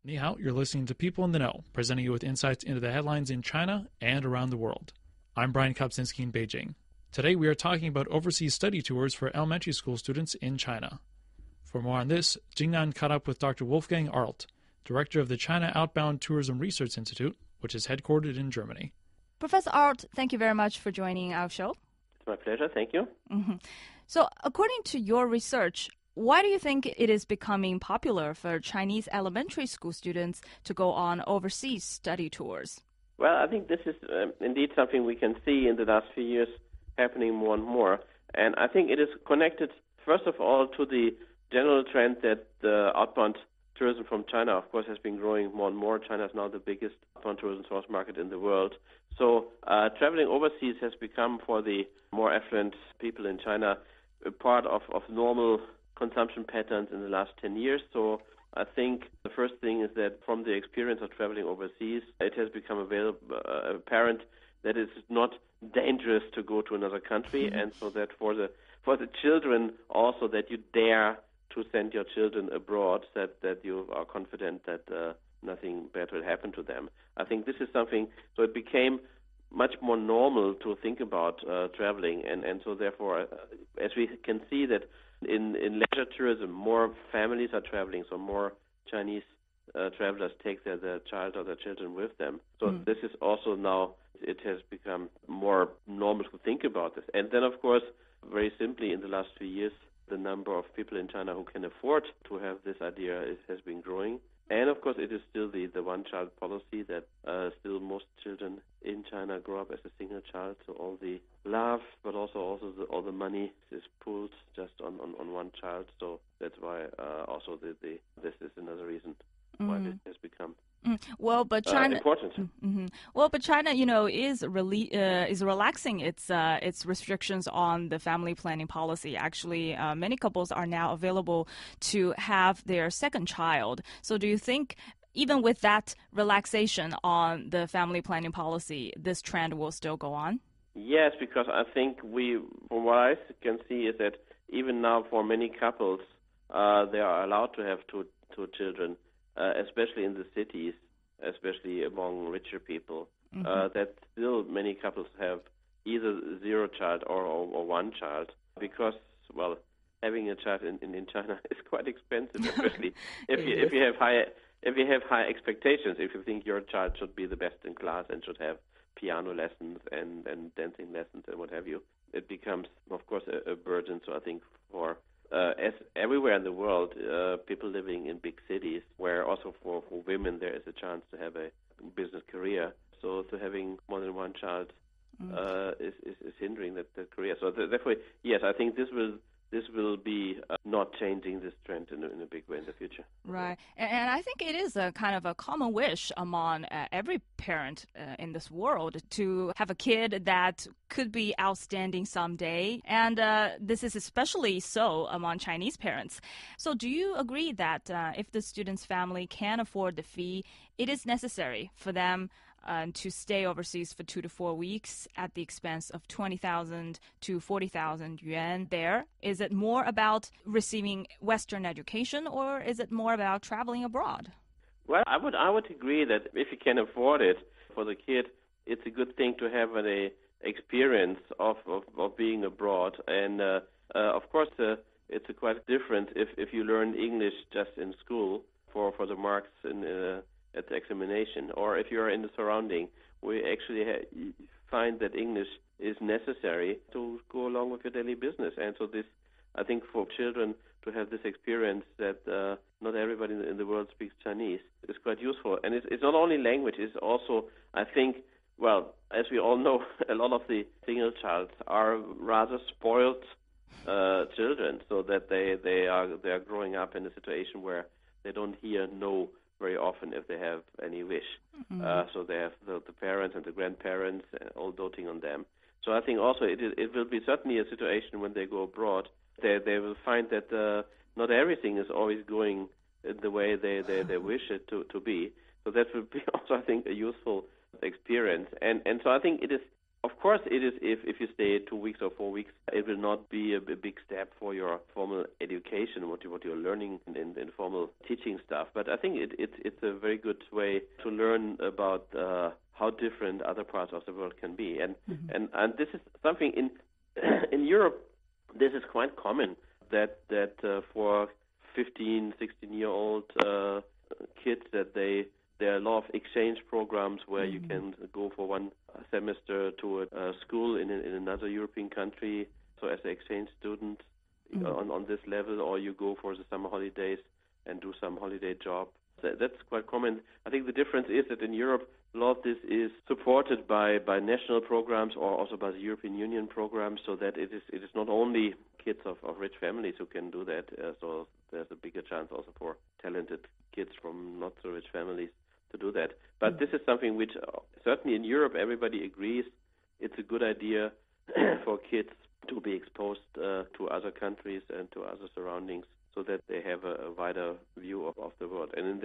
Ni hao, you're listening to People in the Know, presenting you with insights into the headlines in China and around the world. I'm Brian Kopczynski in Beijing. Today we are talking about overseas study tours for elementary school students in China. For more on this, Jingnan caught up with Dr. Wolfgang Arlt, director of the China Outbound Tourism Research Institute, which is headquartered in Germany. Professor Arlt, thank you very much for joining our show. It's my pleasure. Thank you. Mm-hmm. So, according to your research, why do you think it is becoming popular for Chinese elementary school students to go on overseas study tours? Well, I think this is indeed something we can see in the last few years happening more and more. And I think it is connected, first of all, to the general trend that the outbound tourism from China, of course, has been growing more and more. China is now the biggest outbound tourism source market in the world. So traveling overseas has become, for the more affluent people in China, a part of normal consumption patterns in the last 10 years. So I think the first thing is that from the experience of traveling overseas, it has become apparent that it's not dangerous to go to another country, and so that for the children also, that you dare to send your children abroad, that you are confident that nothing bad will happen to them. I think this is something, so it became much more normal to think about traveling, and so therefore, as we can see that in leisure tourism, more families are traveling, so more Chinese travelers take their child or their children with them. So this is also now, it has become more normal to think about this. And then, of course, very simply, in the last few years, the number of people in China who can afford to have this idea has been growing. And, of course, it is still the one-child policy that still most children in China grow up as a single child. So all the love, but also all the money is pooled just on one child. So that's why also this is another reason why this has become well, but China important. Well, but China, is relaxing its restrictions on the family planning policy. Actually, many couples are now available to have their second child. So, do you think, even with that relaxation on the family planning policy, this trend will still go on? Yes, because I think from what I can see, is that even now for many couples, they are allowed to have two children. Especially in the cities, especially among richer people, that still many couples have either zero child or one child, because, well, having a child in China is quite expensive, especially if you have high expectations. If you think your child should be the best in class and should have piano lessons and dancing lessons and what have you, it becomes, of course, a burden. So I think as everywhere in the world, people living in big cities, where also for women there is a chance to have a business career. So having more than one child is hindering that career. So therefore, yes, I think this will be not changing this trend in a big way in the future. Right. And I think it is a kind of a common wish among every parent in this world to have a kid that could be outstanding someday. And this is especially so among Chinese parents. So do you agree that if the student's family can afford the fee, it is necessary for them to stay overseas for 2 to 4 weeks at the expense of 20,000 to 40,000 yuan there? Is it more about receiving Western education, or is it more about traveling abroad? Well, I would agree that if you can afford it for the kid, it's a good thing to have an experience of being abroad. And of course, it's quite different if you learn English just in school for the marks at the examination, or if you are in the surrounding, we actually find that English is necessary to go along with your daily business. And so this, I think, for children to have this experience that not everybody in the world speaks Chinese is quite useful. And it's not only language, it's also, I think, well, as we all know, a lot of the single child are rather spoiled children, so that they are growing up in a situation where they don't hear no very often if they have any wish. So they have the parents and the grandparents all doting on them. So I think also it will be certainly a situation when they go abroad, they will find that not everything is always going the way they wish it to be. So that will be also, I think, a useful experience. And so I think it is Of course, it is. If you stay 2 weeks or 4 weeks, it will not be a big step for your formal education, what you're learning in formal teaching stuff. But I think it's a very good way to learn about how different other parts of the world can be. And this is something in in Europe. This is quite common that for 15, 16-year-old kids that there are a lot of exchange programs where you can go for one semester to a school in another European country, so as an exchange student on this level, or you go for the summer holidays and do some holiday job. That's quite common. I think the difference is that in Europe, a lot of this is supported by national programs or also by the European Union programs, so that it is not only kids of rich families who can do that. So there's a bigger chance also for talented kids from not so rich families to do that. But this is something which certainly in Europe everybody agrees it's a good idea for kids to be exposed to other countries and to other surroundings so that they have a wider view of the world. And in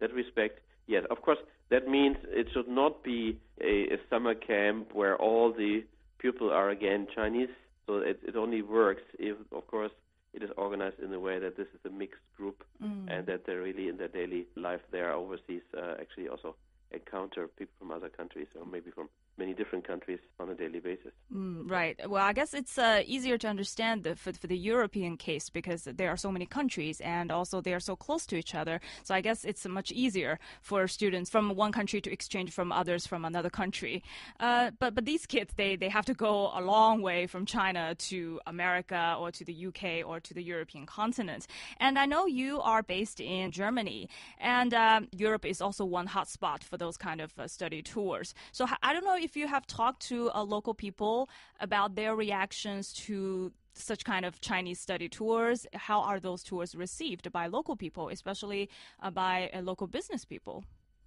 that respect, yes, of course, that means it should not be a summer camp where all the pupils are again Chinese. So it only works if, of course, it is organized in a way that this is a mixed group and that they really in their daily life there overseas actually also encounter people from other countries or maybe from many different countries on a daily basis. Right. Well, I guess it's easier to understand for the European case because there are so many countries and also they are so close to each other. So I guess it's much easier for students from one country to exchange from others from another country. But these kids, they have to go a long way from China to America or to the UK or to the European continent. And I know you are based in Germany, and Europe is also one hot spot for those kind of study tours. So I don't know if you have talked to local people about their reactions to such kind of Chinese study tours. How are those tours received by local people, especially by local business people?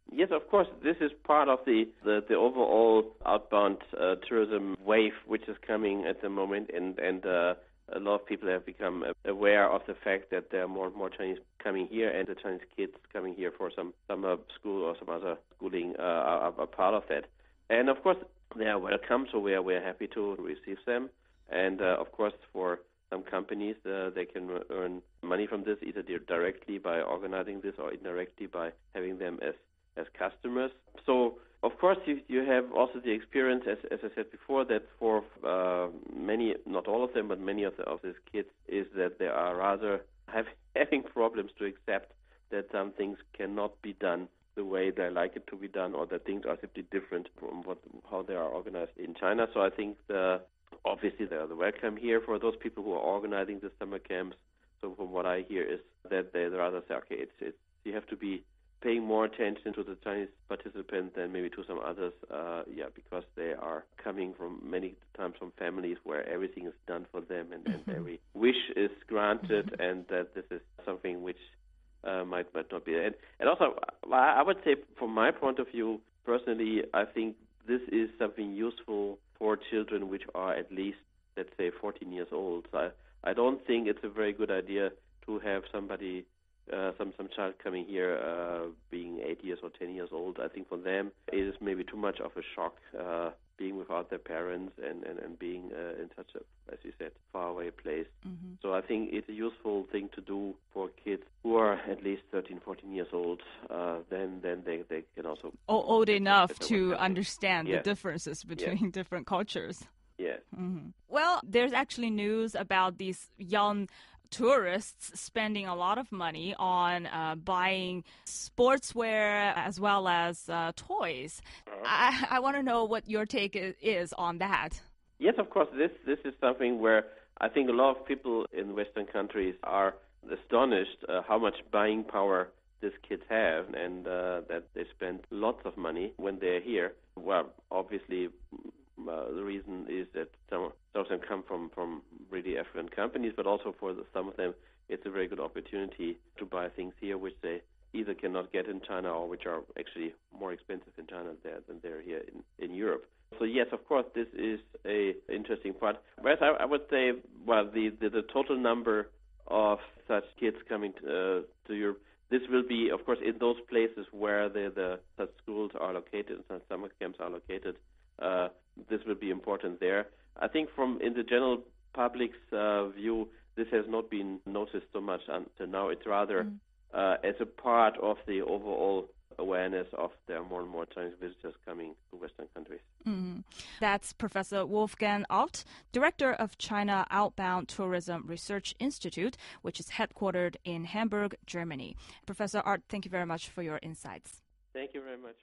Yes, of course. This is part of the overall outbound tourism wave, which is coming at the moment, and a lot of people have become aware of the fact that there are more and more Chinese coming here, and the Chinese kids coming here for some summer school or some other schooling are part of that. And of course, they are welcome, so we are happy to receive them. And of course, for some companies, they can earn money from this, either directly by organizing this or indirectly by having them as customers. So, of course, you have also the experience, as I said before, that for many, not all of them, but many of these kids, is that they are rather having problems to accept that some things cannot be done the way they like it to be done, or that things are simply different from how they are organized in China. So I think obviously they are welcome here for those people who are organizing the summer camps. So from what I hear is that they rather say, okay, you have to be paying more attention to the Chinese participants than maybe to some others, because they are coming from many times from families where everything is done for them and every wish is granted, and that this is something which might not be. And also, I would say, from my point of view, personally, I think this is something useful for children which are at least, let's say, 14 years old. So I don't think it's a very good idea to have somebody, some child coming here being 8 years or 10 years old. I think for them it is maybe too much of a shock being without their parents and being in such a, as you said, faraway place. So I think it's a useful thing to do for kids who are at least 13, 14 years old. Then they can also old enough to understand the differences between different cultures. Yes. Well, there's actually news about these young tourists spending a lot of money on buying sportswear as well as toys. I want to know what your take is on that. Yes, of course. This is something where I think a lot of people in Western countries are astonished how much buying power these kids have, and that they spend lots of money when they're here. Well, obviously, the reason is that some of them come from really affluent companies, but also for some of them, it's a very good opportunity to buy things here which they either cannot get in China or which are actually more expensive in China than they're here in Europe. So yes, of course, this is a interesting part. Whereas I would say, well, the total number of such kids coming to Europe, this will be, of course, in those places where such schools are located and such summer camps are located. this will be important there. I think in the general public's view, this has not been noticed so much until now. It's rather as a part of the overall awareness of there are more and more Chinese visitors coming to Western countries. That's Professor Wolfgang Alt, Director of China Outbound Tourism Research Institute, which is headquartered in Hamburg, Germany. Professor Alt, thank you very much for your insights. Thank you very much.